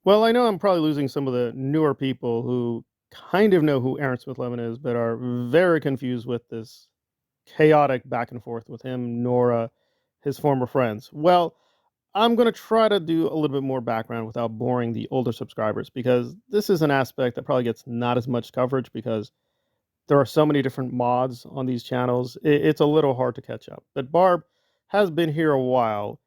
Well, I know I'm probably losing some of the newer people who kind of know who Aaron Smith-Levin is, but are very confused with this chaotic back and forth with him, Nora, his former friends. Well, I'm going to try to do a little bit more background without boring the older subscribers because this is an aspect that probably gets not as much coverage because there are so many different mods on these channels. It's a little hard to catch up. But Barb has been here a while,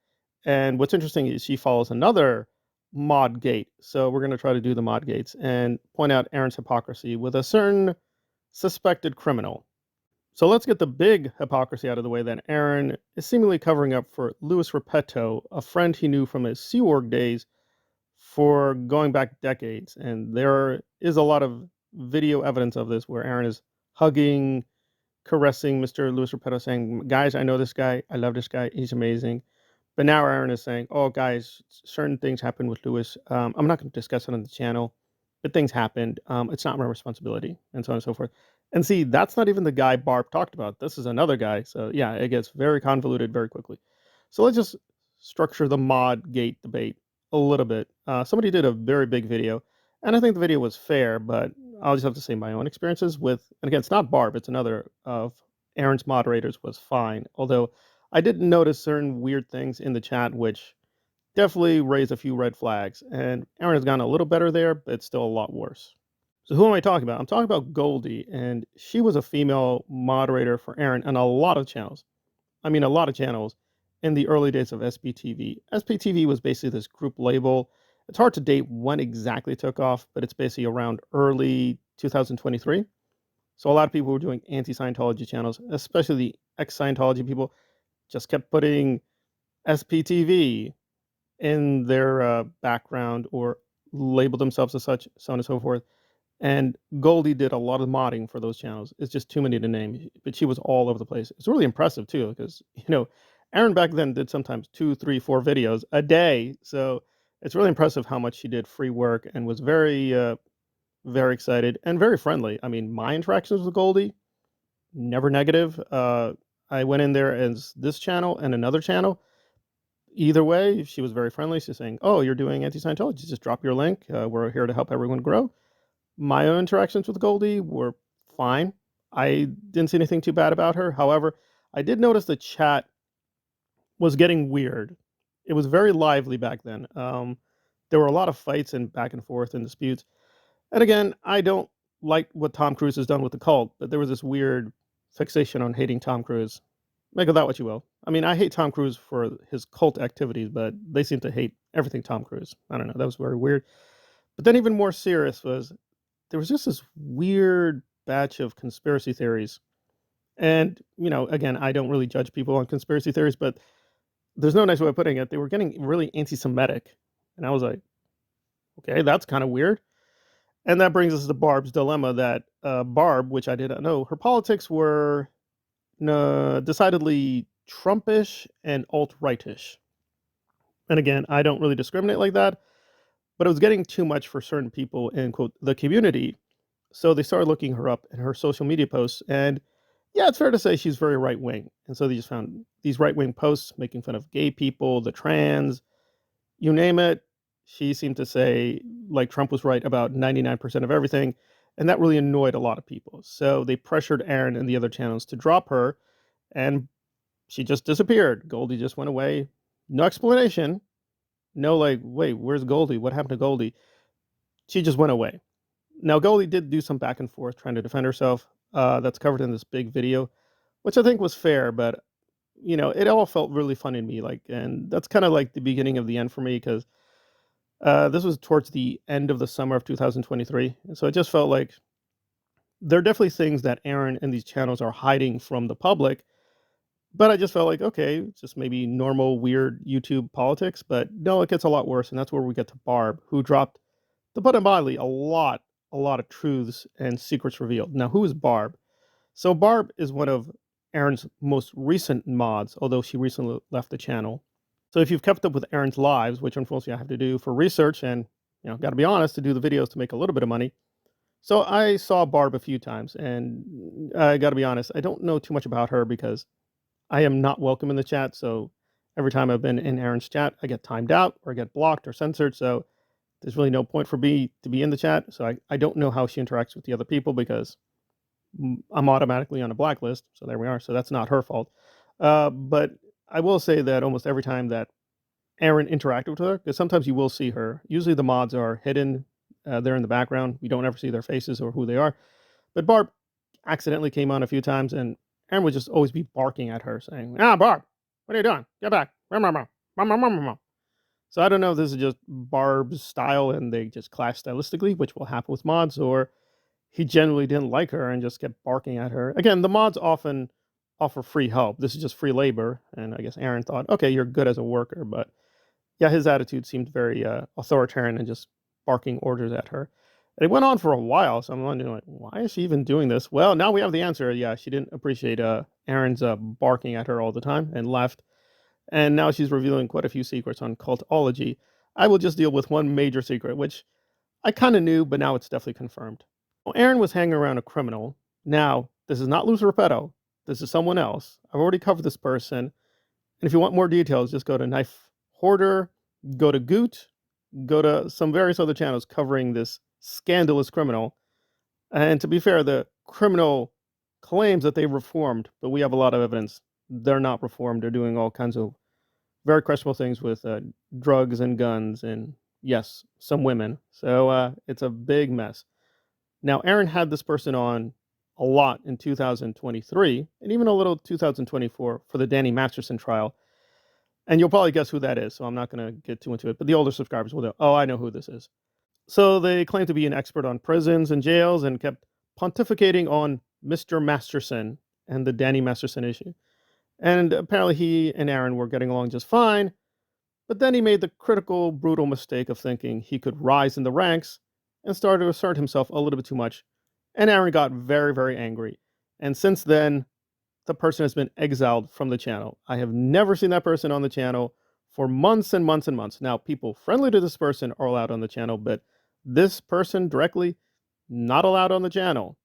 and what's interesting is she follows another mod gate. So we're going to try to do the mod gates and point out Aaron's hypocrisy with a certain suspected criminal. So let's get the big hypocrisy out of the way then. Aaron is seemingly covering up for Louis Repetto, a friend he knew from his Sea Org days for going back decades. And there is a lot of video evidence of this where Aaron is hugging, caressing Mr. Louis Repetto, saying, guys, I know this guy. I love this guy. He's amazing. But now Aaron is saying, oh, guys, certain things happened with Louis. I'm not going to discuss it on the channel, but things happened. It's not my responsibility, and so on and so forth. And see, that's not even the guy Barb talked about. This is another guy. So yeah, it gets very convoluted very quickly. So let's just structure the mod gate debate a little bit. Somebody did a very big video, and I think the video was fair, but I'll just have to say my own experiences with, and again, it's not Barb, it's another of Aaron's moderators was fine. Although I did notice certain weird things in the chat, which definitely raised a few red flags. And Aaron has gotten a little better there, but it's still a lot worse. So who am I talking about? I'm talking about Goldie, and she was a female moderator for Aaron on a lot of channels. I mean, a lot of channels in the early days of SBTV. SBTV was basically this group label. It's hard to date when exactly it took off, but it's basically around early 2023. So a lot of people were doing anti-Scientology channels, especially the ex-Scientology people, just kept putting SPTV in their background or labeled themselves as such, so on and so forth. And Goldie did a lot of modding for those channels. It's just too many to name, but she was all over the place. It's really impressive too, because Aaron back then did sometimes 2, 3, 4 videos a day. So it's really impressive how much she did free work and was very excited and very friendly. I mean, my interactions with Goldie never negative. I went in there as this channel and another channel. Either way, she was very friendly. She's saying, "Oh, you're doing anti-Scientology? Just drop your link. We're here to help everyone grow." My own interactions with Goldie were fine. I didn't see anything too bad about her. However, I did notice the chat was getting weird. It was very lively back then. There were a lot of fights and back and forth and disputes. And again, I don't like what Tom Cruise has done with the cult, but there was this weird fixation on hating Tom Cruise. Make of that what you will. I mean, I hate Tom Cruise for his cult activities, but they seem to hate everything Tom Cruise. I don't know. That was very weird. But then even more serious was there was just this weird batch of conspiracy theories. And, again, I don't really judge people on conspiracy theories, but there's no nice way of putting it. They were getting really anti-Semitic. And I was like, okay, that's kind of weird. And that brings us to Barb's dilemma that Barb, which I didn't know, her politics were decidedly Trumpish and alt-rightish. And again, I don't really discriminate like that, but it was getting too much for certain people in, quote, the community. So they started looking her up in her social media posts. And yeah, it's fair to say she's very right wing. And so they just found these right wing posts making fun of gay people, the trans, you name it. She seemed to say, like, Trump was right about 99% of everything. And that really annoyed a lot of people. So they pressured Aaron and the other channels to drop her. And she just disappeared. Goldie just went away. No explanation. No, like, wait, where's Goldie? What happened to Goldie? She just went away. Now, Goldie did do some back and forth trying to defend herself. That's covered in this big video, which I think was fair, but it all felt really funny to me. And that's kind of like the beginning of the end for me because this was towards the end of the summer of 2023, and so it just felt like there are definitely things that Aaron and these channels are hiding from the public. But I just felt like, okay, it's just maybe normal, weird YouTube politics. But no, it gets a lot worse, and that's where we get to Barb, who dropped, to put it mildly, a lot of truths and secrets revealed. Now, who is Barb? So Barb is one of Aaron's most recent mods, although she recently left the channel. So if you've kept up with Aaron's lives, which unfortunately I have to do for research and, got to be honest, to do the videos to make a little bit of money. So I saw Barb a few times, and I got to be honest, I don't know too much about her because I am not welcome in the chat. So every time I've been in Aaron's chat, I get timed out or I get blocked or censored. So there's really no point for me to be in the chat. So I don't know how she interacts with the other people because I'm automatically on a blacklist. So there we are. So that's not her fault. But I will say that almost every time that Aaron interacted with her, because sometimes you will see her. Usually the mods are hidden. They're in the background. We don't ever see their faces or who they are. But Barb accidentally came on a few times, and Aaron would just always be barking at her, saying, Barb, what are you doing? Get back. So I don't know if this is just Barb's style and they just clash stylistically, which will happen with mods, or he generally didn't like her and just kept barking at her. Again, the mods often offer free help. This is just free labor. And I guess Aaron thought, okay, you're good as a worker. But yeah, his attitude seemed very authoritarian and just barking orders at her. And it went on for a while. So I'm wondering, like, why is she even doing this? Well, now we have the answer. Yeah, she didn't appreciate Aaron's barking at her all the time and left. And now she's revealing quite a few secrets on cultology. I will just deal with one major secret, which I kind of knew, but now it's definitely confirmed. Well, Aaron was hanging around a criminal. Now, this is not Luz Repetto. This is someone else. I've already covered this person. And if you want more details, just go to Knife Hoarder, go to Goot, go to some various other channels covering this scandalous criminal. And to be fair, the criminal claims that they've reformed, but we have a lot of evidence they're not reformed. They're doing all kinds of very questionable things with drugs and guns and, yes, some women. So it's a big mess. Now, Aaron had this person on a lot in 2023 and even a little 2024 for the Danny Masterson trial. And you'll probably guess who that is, so I'm not going to get too into it. But the older subscribers will know, oh, I know who this is. So they claim to be an expert on prisons and jails and kept pontificating on Mr. Masterson and the Danny Masterson issue. And apparently he and Aaron were getting along just fine. But then he made the critical, brutal mistake of thinking he could rise in the ranks and started to assert himself a little bit too much. And Aaron got very, very angry. And since then, the person has been exiled from the channel. I have never seen that person on the channel for months and months and months. Now, people friendly to this person are allowed on the channel, but this person directly, not allowed on the channel.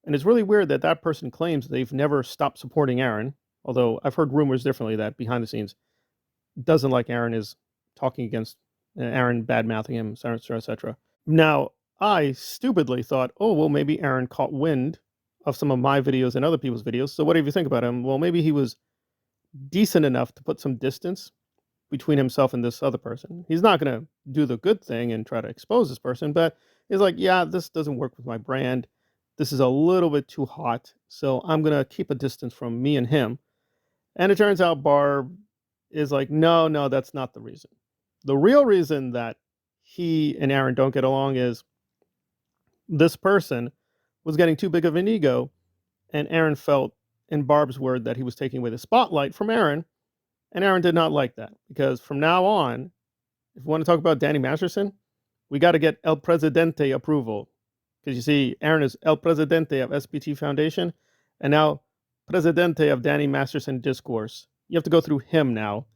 And it's really weird that that person claims they've never stopped supporting Aaron, although I've heard rumors differently that behind the scenes doesn't like Aaron, is talking against Aaron, bad-mouthing him, etc., etc. Now, I stupidly thought, oh, well, maybe Aaron caught wind of some of my videos and other people's videos. So what do you think about him? Well, maybe he was decent enough to put some distance between himself and this other person. He's not going to do the good thing and try to expose this person, but he's like, yeah, this doesn't work with my brand. This is a little bit too hot, so I'm going to keep a distance from me and him. And it turns out Barb is like, no, that's not the reason. The real reason that he and Aaron don't get along is this person was getting too big of an ego, and Aaron felt, in Barb's word, that he was taking away the spotlight from Aaron, and Aaron did not like that, because from now on, if we want to talk about Danny Masterson, we got to get El Presidente approval. Because you see, Aaron is El Presidente of SPT Foundation, and now Presidente of Danny Masterson Discourse. You have to go through him now.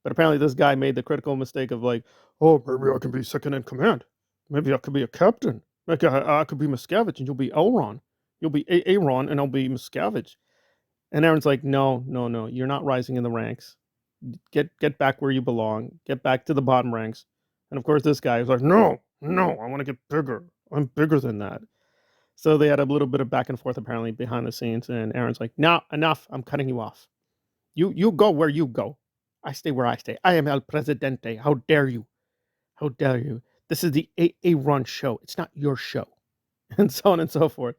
But apparently this guy made the critical mistake of like, oh, maybe I can be second in command. Maybe I could be a captain. Like I could be Miscavige and you'll be Elron. You'll be Aaron and I'll be Miscavige. And Aaron's like, no, you're not rising in the ranks. Get back where you belong. Get back to the bottom ranks. And of course this guy is like, no, I want to get bigger. I'm bigger than that. So they had a little bit of back and forth apparently behind the scenes. And Aaron's like, no, enough. I'm cutting you off. You go where you go. I stay where I stay. I am El Presidente. How dare you? How dare you? This is the Aaron show. It's not your show. And so on and so forth.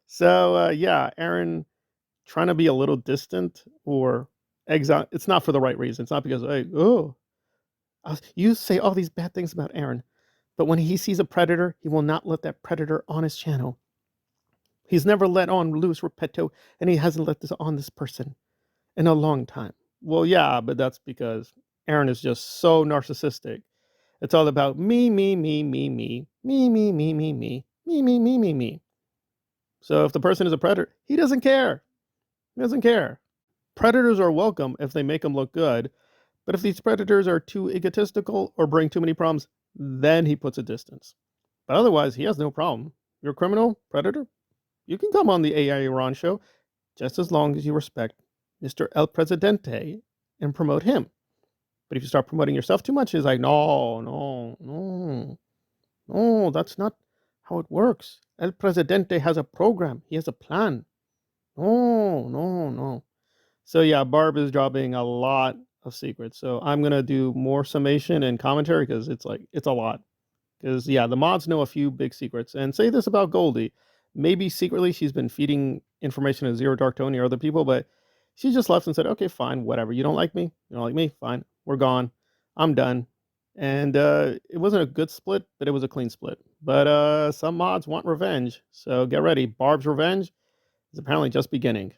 So, yeah, Aaron trying to be a little distant or exile. It's not for the right reason. It's not because, hey, you say all these bad things about Aaron. But when he sees a predator, he will not let that predator on his channel. He's never let on Luz Repetto, and he hasn't let this on this person in a long time. Well, yeah, but that's because Aaron is just so narcissistic. It's all about me. So if the person is a predator, he doesn't care. He doesn't care. Predators are welcome if they make them look good. But if these predators are too egotistical or bring too many problems, then he puts a distance. But otherwise, he has no problem. You're a criminal, predator, you can come on the AI Iran show just as long as you respect Mr. El Presidente and promote him. But if you start promoting yourself too much, it's like, no. No, that's not how it works. El Presidente has a program. He has a plan. No, no, no. So yeah, Barb is dropping a lot of secrets. So I'm gonna do more summation and commentary because it's a lot. Because yeah, the mods know a few big secrets. And say this about Goldie. Maybe secretly she's been feeding information to Zero Dark Tony or other people, but she just left and said, okay, fine, whatever. You don't like me? You don't like me? Fine. We're gone. I'm done. And it wasn't a good split, but it was a clean split. But some mods want revenge. So get ready. Barb's revenge is apparently just beginning.